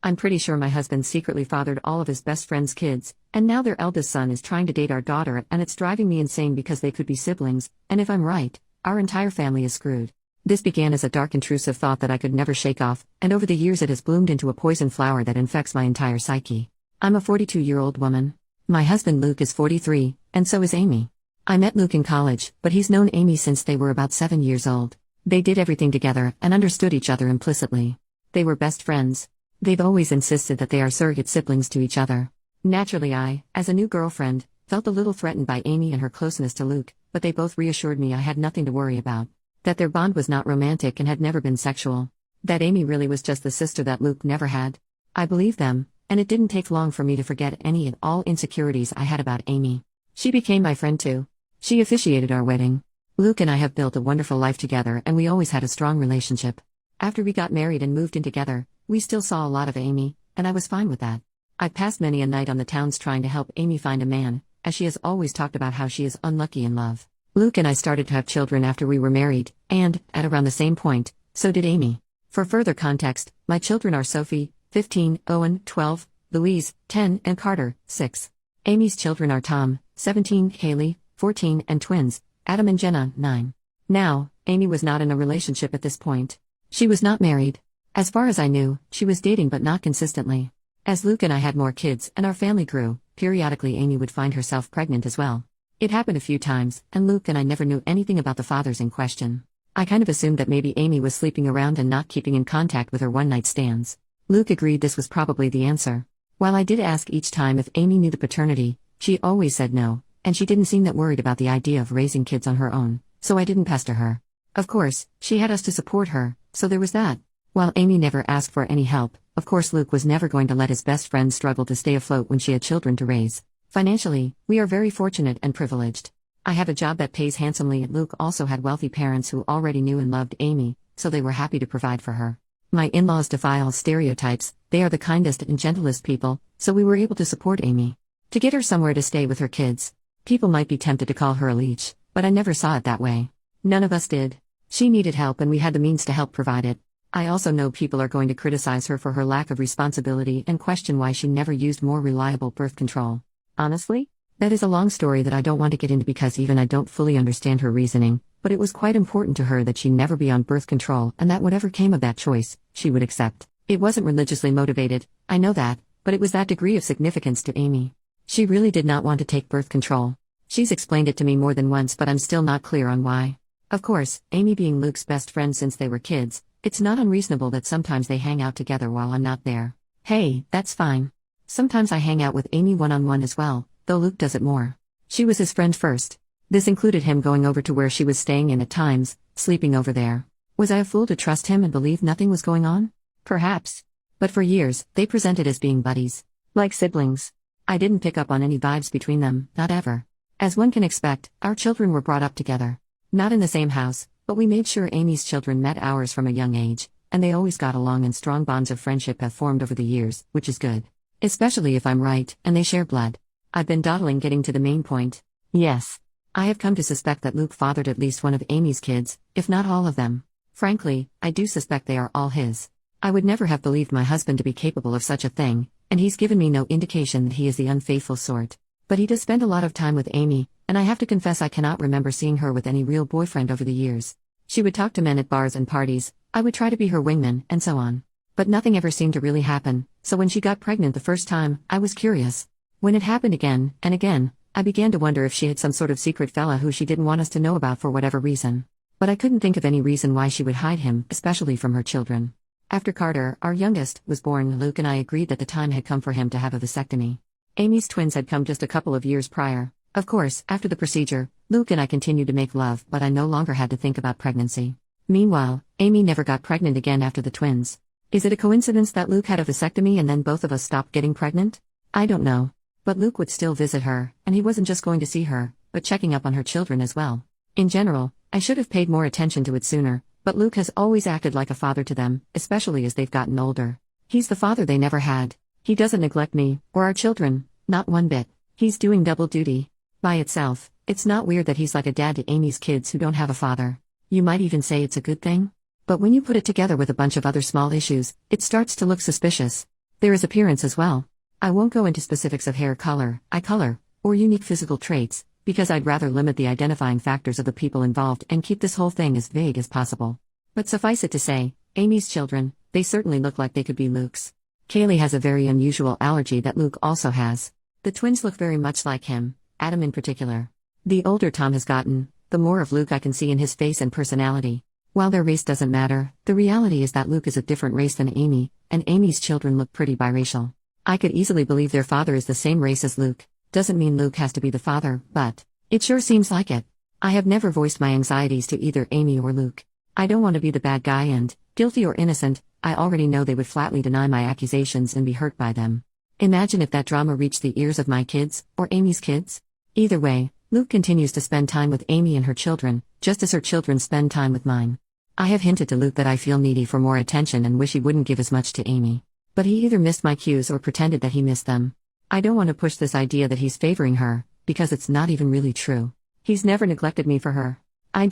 I'm pretty sure my husband secretly fathered all of his best friend's kids, and now their eldest son is trying to date our daughter, and it's driving me insane because they could be siblings, and if I'm right, our entire family is screwed. This began as a dark intrusive thought that I could never shake off, and over the years it has bloomed into a poison flower that infects my entire psyche. I'm a 42-year-old woman. My husband Luke is 43, and so is Amy. I met Luke in college, but he's known Amy since they were about 7 years old. They did everything together and understood each other implicitly. They were best friends. They've always insisted that they are surrogate siblings to each other. Naturally I, as a new girlfriend, felt a little threatened by Amy and her closeness to Luke, but they both reassured me I had nothing to worry about. That their bond was not romantic and had never been sexual. That Amy really was just the sister that Luke never had. I believed them, and it didn't take long for me to forget any and all insecurities I had about Amy. She became my friend too. She officiated our wedding. Luke and I have built a wonderful life together, and we always had a strong relationship. After we got married and moved in together, we still saw a lot of Amy, and I was fine with that. I've passed many a night on the towns trying to help Amy find a man, as she has always talked about how she is unlucky in love. Luke and I started to have children after we were married, and, at around the same point, so did Amy. For further context, my children are Sophie, 15, Owen, 12, Louise, 10, and Carter, 6. Amy's children are Tom, 17, Haley, 14, and twins, Adam and Jenna, 9. Now, Amy was not in a relationship at this point. She was not married. As far as I knew, she was dating but not consistently. As Luke and I had more kids and our family grew, periodically Amy would find herself pregnant as well. It happened a few times, and Luke and I never knew anything about the fathers in question. I kind of assumed that maybe Amy was sleeping around and not keeping in contact with her one-night stands. Luke agreed this was probably the answer. While I did ask each time if Amy knew the paternity, she always said no, and she didn't seem that worried about the idea of raising kids on her own, so I didn't pester her. Of course, she had us to support her, so there was that. While Amy never asked for any help, of course Luke was never going to let his best friend struggle to stay afloat when she had children to raise. Financially, we are very fortunate and privileged. I have a job that pays handsomely, and Luke also had wealthy parents who already knew and loved Amy, so they were happy to provide for her. My in-laws defy all stereotypes, they are the kindest and gentlest people, so we were able to support Amy. To get her somewhere to stay with her kids. People might be tempted to call her a leech, but I never saw it that way. None of us did. She needed help and we had the means to help provide it. I also know people are going to criticize her for her lack of responsibility and question why she never used more reliable birth control. Honestly, that is a long story that I don't want to get into because even I don't fully understand her reasoning, but it was quite important to her that she never be on birth control and that whatever came of that choice, she would accept. It wasn't religiously motivated, I know that, but it was that degree of significance to Amy. She really did not want to take birth control. She's explained it to me more than once, but I'm still not clear on why. Of course, Amy being Luke's best friend since they were kids, it's not unreasonable that sometimes they hang out together while I'm not there. Hey, that's fine. Sometimes I hang out with Amy one-on-one as well, though Luke does it more. She was his friend first. This included him going over to where she was staying and at times, sleeping over there. Was I a fool to trust him and believe nothing was going on? Perhaps. But for years, they presented as being buddies. Like siblings. I didn't pick up on any vibes between them, not ever. As one can expect, our children were brought up together. Not in the same house, but we made sure Amy's children met ours from a young age, and they always got along and strong bonds of friendship have formed over the years, which is good. Especially if I'm right, and they share blood. I've been dawdling getting to the main point. Yes. I have come to suspect that Luke fathered at least one of Amy's kids, if not all of them. Frankly, I do suspect they are all his. I would never have believed my husband to be capable of such a thing, and he's given me no indication that he is the unfaithful sort. But he does spend a lot of time with Amy, and I have to confess I cannot remember seeing her with any real boyfriend over the years. She would talk to men at bars and parties, I would try to be her wingman, and so on. But nothing ever seemed to really happen, so when she got pregnant the first time, I was curious. When it happened again, and again, I began to wonder if she had some sort of secret fella who she didn't want us to know about for whatever reason. But I couldn't think of any reason why she would hide him, especially from her children. After Carter, our youngest, was born, Luke and I agreed that the time had come for him to have a vasectomy. Amy's twins had come just a couple of years prior. Of course, after the procedure, Luke and I continued to make love, but I no longer had to think about pregnancy. Meanwhile, Amy never got pregnant again after the twins. Is it a coincidence that Luke had a vasectomy and then both of us stopped getting pregnant? I don't know. But Luke would still visit her, and he wasn't just going to see her, but checking up on her children as well. In general, I should have paid more attention to it sooner, but Luke has always acted like a father to them, especially as they've gotten older. He's the father they never had. He doesn't neglect me, or our children, not one bit. He's doing double duty. By itself, it's not weird that he's like a dad to Amy's kids who don't have a father. You might even say it's a good thing. But when you put it together with a bunch of other small issues, it starts to look suspicious. There is appearance as well. I won't go into specifics of hair color, eye color, or unique physical traits, because I'd rather limit the identifying factors of the people involved and keep this whole thing as vague as possible. But suffice it to say, Amy's children, they certainly look like they could be Luke's. Kaylee has a very unusual allergy that Luke also has. The twins look very much like him, Adam in particular. The older Tom has gotten, the more of Luke I can see in his face and personality. While their race doesn't matter, the reality is that Luke is a different race than Amy, and Amy's children look pretty biracial. I could easily believe their father is the same race as Luke. Doesn't mean Luke has to be the father, but it sure seems like it. I have never voiced my anxieties to either Amy or Luke. I don't want to be the bad guy and, guilty or innocent, I already know they would flatly deny my accusations and be hurt by them. Imagine if that drama reached the ears of my kids, or Amy's kids. Either way, Luke continues to spend time with Amy and her children, just as her children spend time with mine. I have hinted to Luke that I feel needy for more attention and wish he wouldn't give as much to Amy. But he either missed my cues or pretended that he missed them. I don't want to push this idea that he's favoring her, because it's not even really true. He's never neglected me for her. I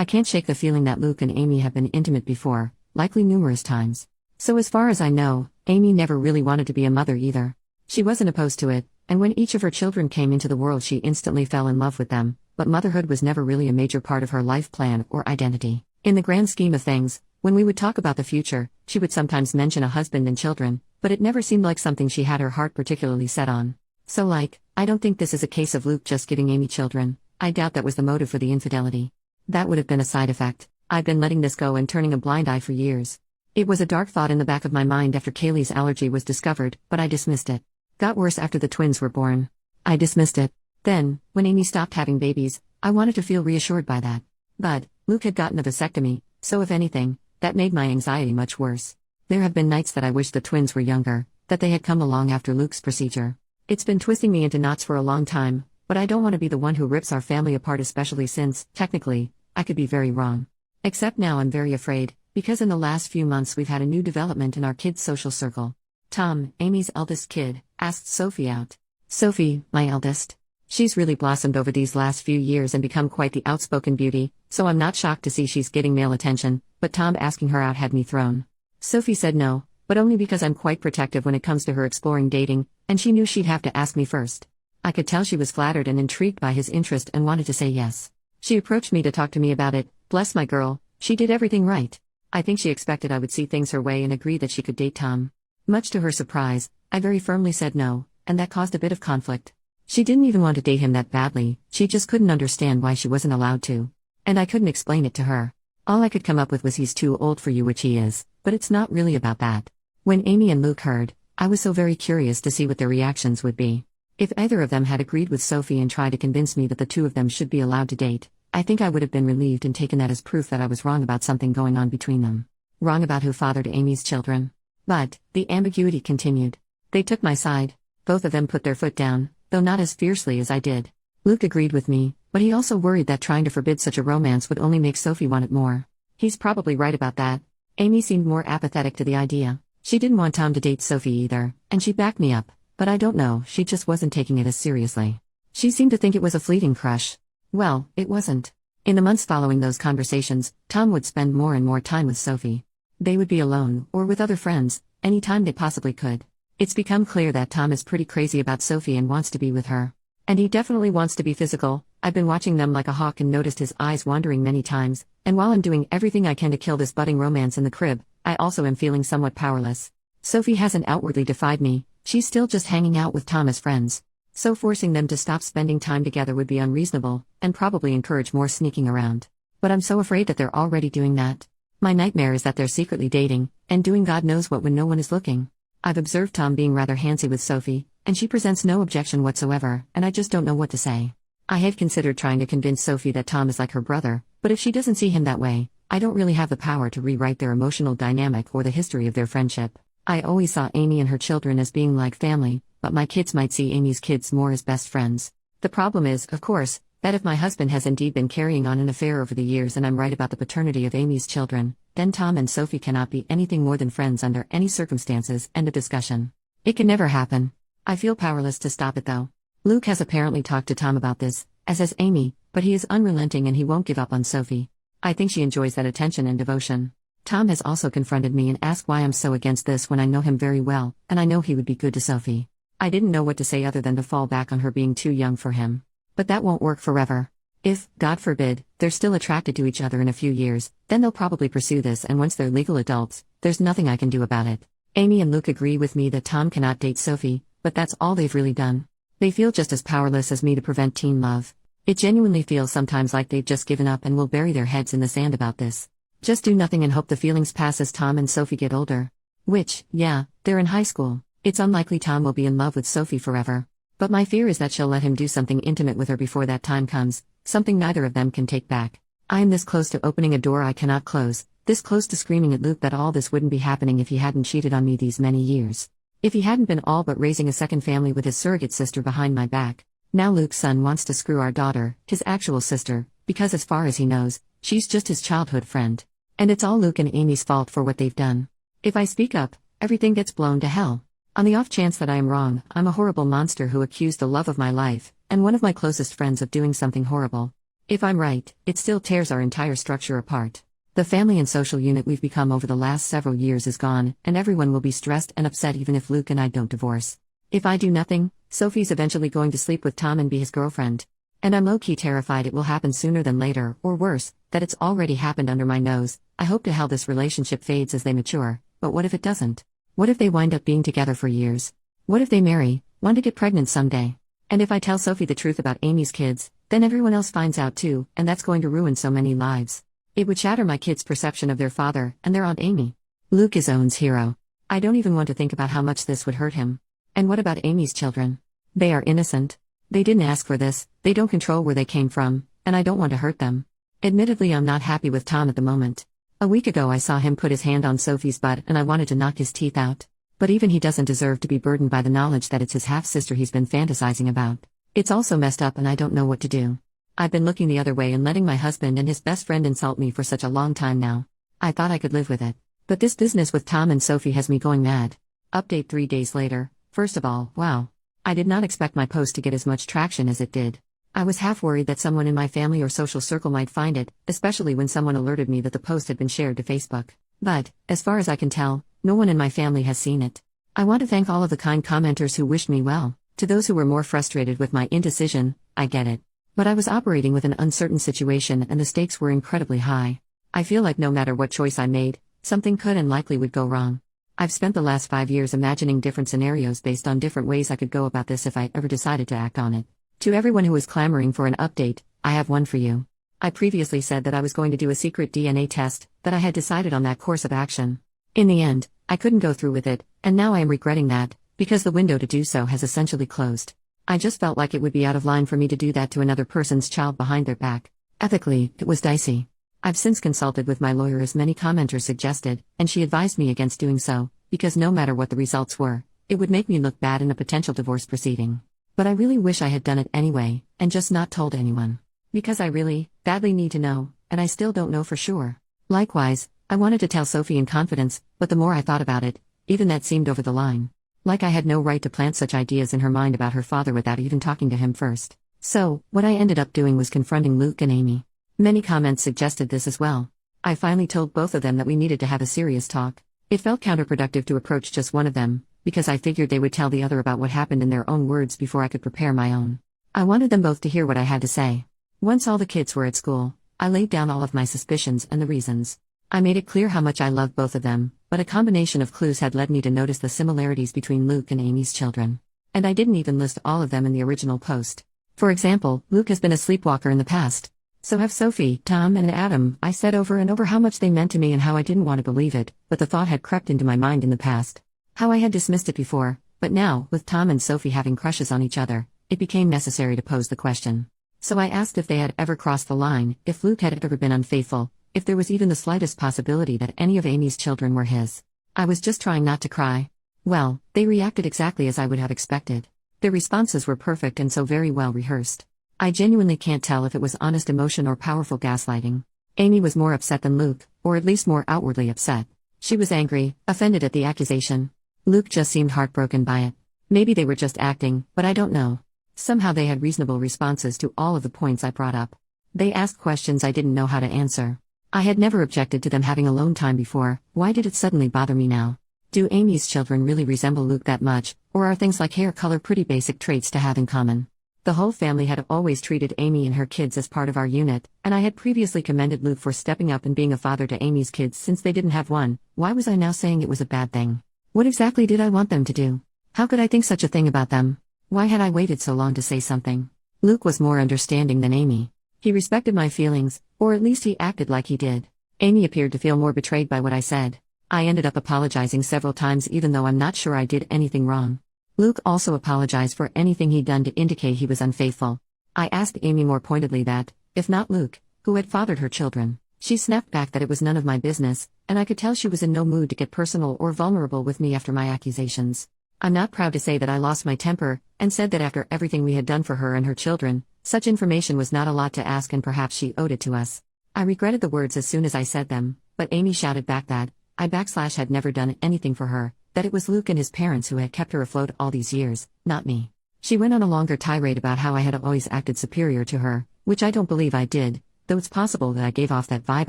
can't shake the feeling that Luke and Amy have been intimate before, likely numerous times. So as far as I know, Amy never really wanted to be a mother either. She wasn't opposed to it, and when each of her children came into the world she instantly fell in love with them, but motherhood was never really a major part of her life plan or identity. In the grand scheme of things, when we would talk about the future, she would sometimes mention a husband and children, but it never seemed like something she had her heart particularly set on. So I don't think this is a case of Luke just giving Amy children. I doubt that was the motive for the infidelity. That would have been a side effect. I've been letting this go and turning a blind eye for years. It was a dark thought in the back of my mind after Kaylee's allergy was discovered, but I dismissed it. Got worse after the twins were born. I dismissed it. Then, when Amy stopped having babies, I wanted to feel reassured by that. But Luke had gotten a vasectomy, so if anything, that made my anxiety much worse. There have been nights that I wished the twins were younger, that they had come along after Luke's procedure. It's been twisting me into knots for a long time, but I don't want to be the one who rips our family apart, especially since, technically, I could be very wrong. Except now I'm very afraid, because in the last few months we've had a new development in our kids' social circle. Tom, Amy's eldest kid, asked Sophie out. Sophie, my eldest. She's really blossomed over these last few years and become quite the outspoken beauty, so I'm not shocked to see she's getting male attention, but Tom asking her out had me thrown. Sophie said no, but only because I'm quite protective when it comes to her exploring dating, and she knew she'd have to ask me first. I could tell she was flattered and intrigued by his interest and wanted to say yes. She approached me to talk to me about it. Bless my girl, she did everything right. I think she expected I would see things her way and agree that she could date Tom. Much to her surprise, I very firmly said no, and that caused a bit of conflict. She didn't even want to date him that badly, she just couldn't understand why she wasn't allowed to. And I couldn't explain it to her. All I could come up with was he's too old for you, which he is, but it's not really about that. When Amy and Luke heard, I was so very curious to see what their reactions would be. If either of them had agreed with Sophie and tried to convince me that the two of them should be allowed to date, I think I would have been relieved and taken that as proof that I was wrong about something going on between them. Wrong about who fathered Amy's children. But the ambiguity continued. They took my side. Both of them put their foot down, though not as fiercely as I did. Luke agreed with me, but he also worried that trying to forbid such a romance would only make Sophie want it more. He's probably right about that. Amy seemed more apathetic to the idea. She didn't want Tom to date Sophie either, and she backed me up, but I don't know, she just wasn't taking it as seriously. She seemed to think it was a fleeting crush. Well, it wasn't. In the months following those conversations, Tom would spend more and more time with Sophie. They would be alone, or with other friends, any time they possibly could. It's become clear that Tom is pretty crazy about Sophie and wants to be with her. And he definitely wants to be physical. I've been watching them like a hawk and noticed his eyes wandering many times, and while I'm doing everything I can to kill this budding romance in the crib, I also am feeling somewhat powerless. Sophie hasn't outwardly defied me, she's still just hanging out with Tom as friends. So forcing them to stop spending time together would be unreasonable, and probably encourage more sneaking around. But I'm so afraid that they're already doing that. My nightmare is that they're secretly dating, and doing God knows what when no one is looking. I've observed Tom being rather handsy with Sophie, and she presents no objection whatsoever, and I just don't know what to say. I had considered trying to convince Sophie that Tom is like her brother, but if she doesn't see him that way, I don't really have the power to rewrite their emotional dynamic or the history of their friendship. I always saw Amy and her children as being like family, but my kids might see Amy's kids more as best friends. The problem is, of course, that if my husband has indeed been carrying on an affair over the years and I'm right about the paternity of Amy's children, then Tom and Sophie cannot be anything more than friends under any circumstances, end of discussion. It can never happen. I feel powerless to stop it though. Luke has apparently talked to Tom about this, as has Amy, but he is unrelenting and he won't give up on Sophie. I think she enjoys that attention and devotion. Tom has also confronted me and asked why I'm so against this when I know him very well, and I know he would be good to Sophie. I didn't know what to say other than to fall back on her being too young for him. But that won't work forever. If, God forbid, they're still attracted to each other in a few years, then they'll probably pursue this, and once they're legal adults, there's nothing I can do about it. Amy and Luke agree with me that Tom cannot date Sophie, but that's all they've really done. They feel just as powerless as me to prevent teen love. It genuinely feels sometimes like they've just given up and will bury their heads in the sand about this. Just do nothing and hope the feelings pass as Tom and Sophie get older. Which, yeah, they're in high school. It's unlikely Tom will be in love with Sophie forever. But my fear is that she'll let him do something intimate with her before that time comes, something neither of them can take back. I am this close to opening a door I cannot close, this close to screaming at Luke that all this wouldn't be happening if he hadn't cheated on me these many years. If he hadn't been all but raising a second family with his surrogate sister behind my back. Now Luke's son wants to screw our daughter, his actual sister, because as far as he knows, she's just his childhood friend. And it's all Luke and Amy's fault for what they've done. If I speak up, everything gets blown to hell. On the off chance that I am wrong, I'm a horrible monster who accused the love of my life, and one of my closest friends of doing something horrible. If I'm right, it still tears our entire structure apart. The family and social unit we've become over the last several years is gone, and everyone will be stressed and upset even if Luke and I don't divorce. If I do nothing, Sophie's eventually going to sleep with Tom and be his girlfriend. And I'm low-key terrified it will happen sooner than later, or worse, that it's already happened under my nose. I hope to hell this relationship fades as they mature, but what if it doesn't? What if they wind up being together for years? What if they marry, want to get pregnant someday? And if I tell Sophie the truth about Amy's kids, then everyone else finds out too, and that's going to ruin so many lives. It would shatter my kids' perception of their father and their Aunt Amy. Luke is Owen's hero. I don't even want to think about how much this would hurt him. And what about Amy's children? They are innocent. They didn't ask for this, they don't control where they came from, and I don't want to hurt them. Admittedly, I'm not happy with Tom at the moment. A week ago I saw him put his hand on Sophie's butt and I wanted to knock his teeth out. But even he doesn't deserve to be burdened by the knowledge that it's his half-sister he's been fantasizing about. It's also messed up and I don't know what to do. I've been looking the other way and letting my husband and his best friend insult me for such a long time now. I thought I could live with it. But this business with Tom and Sophie has me going mad. Update 3 days later. First of all, wow. I did not expect my post to get as much traction as it did. I was half worried that someone in my family or social circle might find it, especially when someone alerted me that the post had been shared to Facebook. But, as far as I can tell, no one in my family has seen it. I want to thank all of the kind commenters who wished me well. To those who were more frustrated with my indecision, I get it. But I was operating with an uncertain situation and the stakes were incredibly high. I feel like no matter what choice I made, something could and likely would go wrong. I've spent the last 5 years imagining different scenarios based on different ways I could go about this if I ever decided to act on it. To everyone who is clamoring for an update, I have one for you. I previously said that I was going to do a secret DNA test, that I had decided on that course of action. In the end, I couldn't go through with it, and now I am regretting that, because the window to do so has essentially closed. I just felt like it would be out of line for me to do that to another person's child behind their back. Ethically, it was dicey. I've since consulted with my lawyer as many commenters suggested, and she advised me against doing so, because no matter what the results were, it would make me look bad in a potential divorce proceeding. But I really wish I had done it anyway, and just not told anyone. Because I really, badly need to know, and I still don't know for sure. Likewise, I wanted to tell Sophie in confidence, but the more I thought about it, even that seemed over the line. Like I had no right to plant such ideas in her mind about her father without even talking to him first. So, what I ended up doing was confronting Luke and Amy. Many comments suggested this as well. I finally told both of them that we needed to have a serious talk. It felt counterproductive to approach just one of them, because I figured they would tell the other about what happened in their own words before I could prepare my own. I wanted them both to hear what I had to say. Once all the kids were at school, I laid down all of my suspicions and the reasons. I made it clear how much I loved both of them, but a combination of clues had led me to notice the similarities between Luke and Amy's children. And I didn't even list all of them in the original post. For example, Luke has been a sleepwalker in the past. So have Sophie, Tom, and Adam. I said over and over how much they meant to me and how I didn't want to believe it, but the thought had crept into my mind in the past. How I had dismissed it before, but now, with Tom and Sophie having crushes on each other, it became necessary to pose the question. So I asked if they had ever crossed the line, if Luke had ever been unfaithful, if there was even the slightest possibility that any of Amy's children were his. I was just trying not to cry. Well, they reacted exactly as I would have expected. Their responses were perfect and so very well rehearsed. I genuinely can't tell if it was honest emotion or powerful gaslighting. Amy was more upset than Luke, or at least more outwardly upset. She was angry, offended at the accusation. Luke just seemed heartbroken by it. Maybe they were just acting, but I don't know. Somehow they had reasonable responses to all of the points I brought up. They asked questions I didn't know how to answer. I had never objected to them having alone time before. Why did it suddenly bother me now? Do Amy's children really resemble Luke that much, or are things like hair color pretty basic traits to have in common? The whole family had always treated Amy and her kids as part of our unit, and I had previously commended Luke for stepping up and being a father to Amy's kids since they didn't have one. Why was I now saying it was a bad thing? What exactly did I want them to do? How could I think such a thing about them? Why had I waited so long to say something? Luke was more understanding than Amy. He respected my feelings, or at least he acted like he did. Amy appeared to feel more betrayed by what I said. I ended up apologizing several times even though I'm not sure I did anything wrong. Luke also apologized for anything he'd done to indicate he was unfaithful. I asked Amy more pointedly that, if not Luke, who had fathered her children. She snapped back that it was none of my business, and I could tell she was in no mood to get personal or vulnerable with me after my accusations. I'm not proud to say that I lost my temper, and said that after everything we had done for her and her children, such information was not a lot to ask and perhaps she owed it to us. I regretted the words as soon as I said them, but Amy shouted back that I had never done anything for her, that it was Luke and his parents who had kept her afloat all these years, not me. She went on a longer tirade about how I had always acted superior to her, which I don't believe I did, though it's possible that I gave off that vibe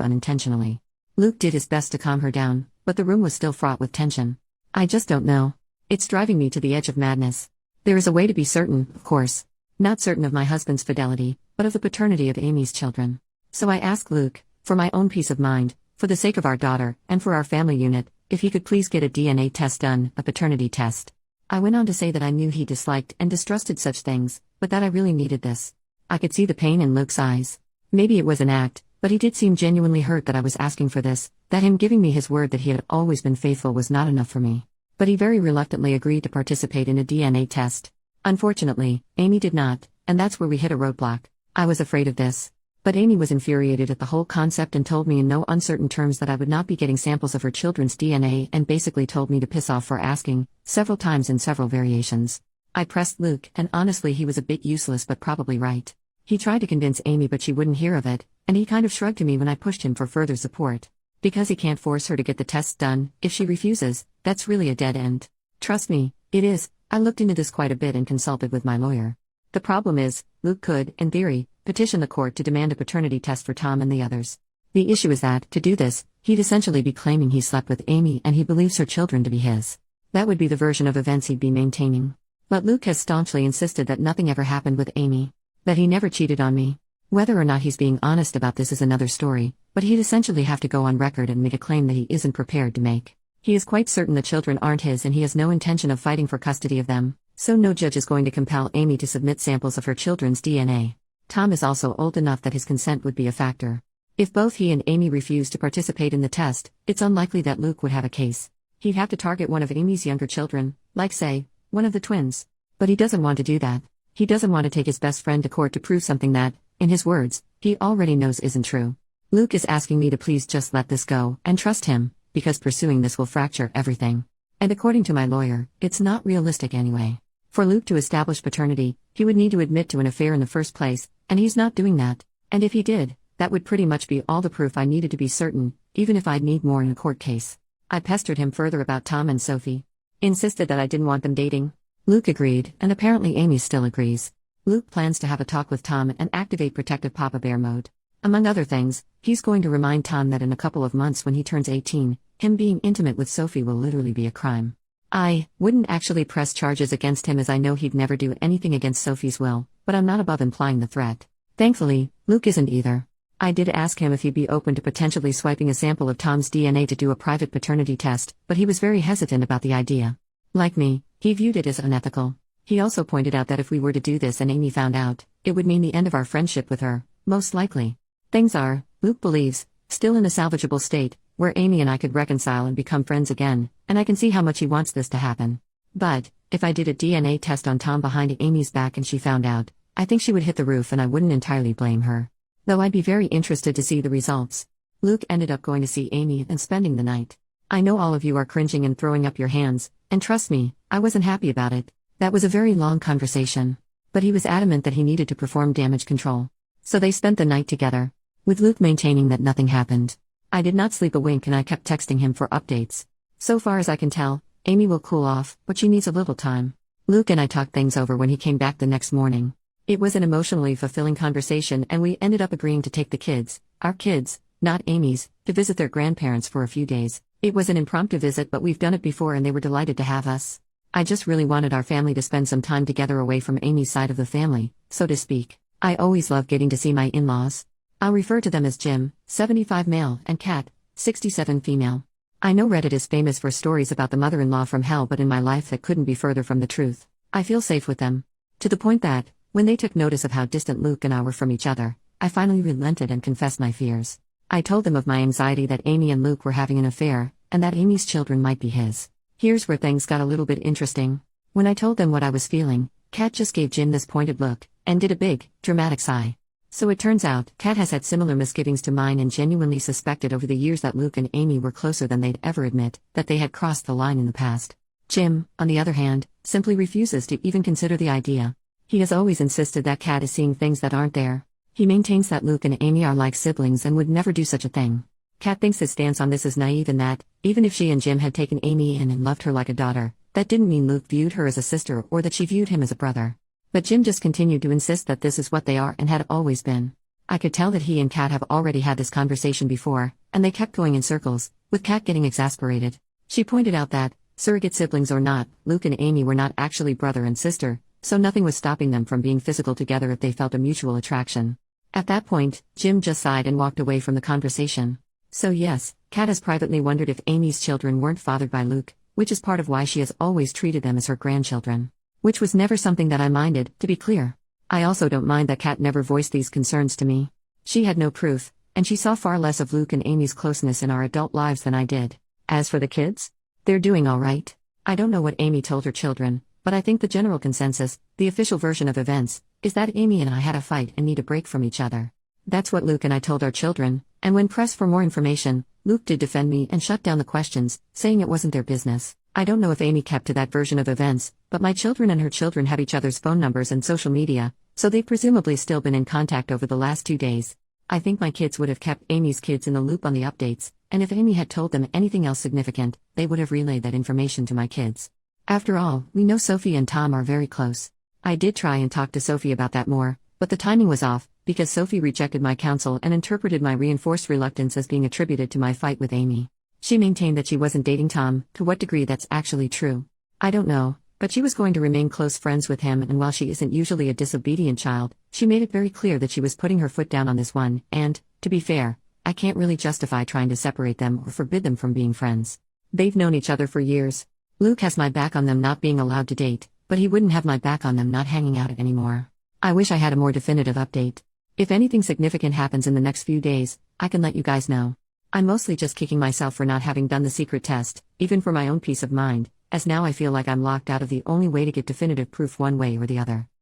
unintentionally. Luke did his best to calm her down, but the room was still fraught with tension. I just don't know. It's driving me to the edge of madness. There is a way to be certain, of course. Not certain of my husband's fidelity, but of the paternity of Amy's children. So I asked Luke, for my own peace of mind, for the sake of our daughter, and for our family unit, if he could please get a DNA test done, a paternity test. I went on to say that I knew he disliked and distrusted such things, but that I really needed this. I could see the pain in Luke's eyes. Maybe it was an act, but he did seem genuinely hurt that I was asking for this, that him giving me his word that he had always been faithful was not enough for me. But he very reluctantly agreed to participate in a DNA test. Unfortunately, Amy did not, and that's where we hit a roadblock. I was afraid of this. But Amy was infuriated at the whole concept and told me in no uncertain terms that I would not be getting samples of her children's DNA and basically told me to piss off for asking, several times in several variations. I pressed Luke, and honestly he was a bit useless but probably right. He tried to convince Amy but she wouldn't hear of it, and he kind of shrugged to me when I pushed him for further support. Because he can't force her to get the tests done, if she refuses, that's really a dead end. Trust me, it is. I looked into this quite a bit and consulted with my lawyer. The problem is, Luke could, in theory, petition the court to demand a paternity test for Tom and the others. The issue is that, to do this, he'd essentially be claiming he slept with Amy and he believes her children to be his. That would be the version of events he'd be maintaining. But Luke has staunchly insisted that nothing ever happened with Amy. That he never cheated on me. Whether or not he's being honest about this is another story, but he'd essentially have to go on record and make a claim that he isn't prepared to make. He is quite certain the children aren't his and he has no intention of fighting for custody of them, so no judge is going to compel Amy to submit samples of her children's DNA. Tom is also old enough that his consent would be a factor. If both he and Amy refuse to participate in the test, it's unlikely that Luke would have a case. He'd have to target one of Amy's younger children, like say, one of the twins. But he doesn't want to do that. He doesn't want to take his best friend to court to prove something that, in his words, he already knows isn't true. Luke is asking me to please just let this go and trust him, because pursuing this will fracture everything. And according to my lawyer, it's not realistic anyway. For Luke to establish paternity, he would need to admit to an affair in the first place, and he's not doing that. And if he did, that would pretty much be all the proof I needed to be certain, even if I'd need more in a court case. I pestered him further about Tom and Sophie. Insisted that I didn't want them dating. Luke agreed, and apparently Amy still agrees. Luke plans to have a talk with Tom and activate protective Papa Bear mode. Among other things, he's going to remind Tom that in a couple of months when he turns 18, him being intimate with Sophie will literally be a crime. I wouldn't actually press charges against him as I know he'd never do anything against Sophie's will, but I'm not above implying the threat. Thankfully, Luke isn't either. I did ask him if he'd be open to potentially swiping a sample of Tom's DNA to do a private paternity test, but he was very hesitant about the idea. Like me, he viewed it as unethical. He also pointed out that if we were to do this and Amy found out, it would mean the end of our friendship with her, most likely. Things are, Luke believes, still in a salvageable state, where Amy and I could reconcile and become friends again, and I can see how much he wants this to happen. But, if I did a DNA test on Tom behind Amy's back and she found out, I think she would hit the roof and I wouldn't entirely blame her. Though I'd be very interested to see the results. Luke ended up going to see Amy and spending the night. I know all of you are cringing and throwing up your hands, and trust me, I wasn't happy about it. That was a very long conversation. But he was adamant that he needed to perform damage control. So they spent the night together, with Luke maintaining that nothing happened. I did not sleep a wink and I kept texting him for updates. So far as I can tell, Amy will cool off, but she needs a little time. Luke and I talked things over when he came back the next morning. It was an emotionally fulfilling conversation and we ended up agreeing to take the kids, our kids, not Amy's, to visit their grandparents for a few days. It was an impromptu visit, but we've done it before and they were delighted to have us. I just really wanted our family to spend some time together away from Amy's side of the family, so to speak. I always love getting to see my in-laws. I'll refer to them as Jim, 75 male, and Kat, 67 female. I know Reddit is famous for stories about the mother-in-law from hell, but in my life that couldn't be further from the truth. I feel safe with them. To the point that, when they took notice of how distant Luke and I were from each other, I finally relented and confessed my fears. I told them of my anxiety that Amy and Luke were having an affair, and that Amy's children might be his. Here's where things got a little bit interesting. When I told them what I was feeling, Kat just gave Jim this pointed look, and did a big, dramatic sigh. So it turns out, Kat has had similar misgivings to mine and genuinely suspected over the years that Luke and Amy were closer than they'd ever admit, that they had crossed the line in the past. Jim, on the other hand, simply refuses to even consider the idea. He has always insisted that Kat is seeing things that aren't there. He maintains that Luke and Amy are like siblings and would never do such a thing. Kat thinks his stance on this is naive and that, even if she and Jim had taken Amy in and loved her like a daughter, that didn't mean Luke viewed her as a sister or that she viewed him as a brother. But Jim just continued to insist that this is what they are and had always been. I could tell that he and Kat have already had this conversation before, and they kept going in circles, with Kat getting exasperated. She pointed out that, surrogate siblings or not, Luke and Amy were not actually brother and sister, so nothing was stopping them from being physical together if they felt a mutual attraction. At that point, Jim just sighed and walked away from the conversation. So yes, Kat has privately wondered if Amy's children weren't fathered by Luke, which is part of why she has always treated them as her grandchildren. Which was never something that I minded, to be clear. I also don't mind that Kat never voiced these concerns to me. She had no proof, and she saw far less of Luke and Amy's closeness in our adult lives than I did. As for the kids, they're doing all right. I don't know what Amy told her children, but I think the general consensus, the official version of events, is that Amy and I had a fight and need a break from each other. That's what Luke and I told our children, and when pressed for more information, Luke did defend me and shut down the questions, saying it wasn't their business. I don't know if Amy kept to that version of events, but my children and her children have each other's phone numbers and social media, so they've presumably still been in contact over the last 2 days. I think my kids would have kept Amy's kids in the loop on the updates, and if Amy had told them anything else significant, they would have relayed that information to my kids. After all, we know Sophie and Tom are very close. I did try and talk to Sophie about that more, but the timing was off, because Sophie rejected my counsel and interpreted my reinforced reluctance as being attributed to my fight with Amy. She maintained that she wasn't dating Tom. To what degree that's actually true, I don't know, but she was going to remain close friends with him, and while she isn't usually a disobedient child, she made it very clear that she was putting her foot down on this one, and, to be fair, I can't really justify trying to separate them or forbid them from being friends. They've known each other for years. Luke has my back on them not being allowed to date, but he wouldn't have my back on them not hanging out anymore. I wish I had a more definitive update. If anything significant happens in the next few days, I can let you guys know. I'm mostly just kicking myself for not having done the secret test, even for my own peace of mind, as now I feel like I'm locked out of the only way to get definitive proof one way or the other.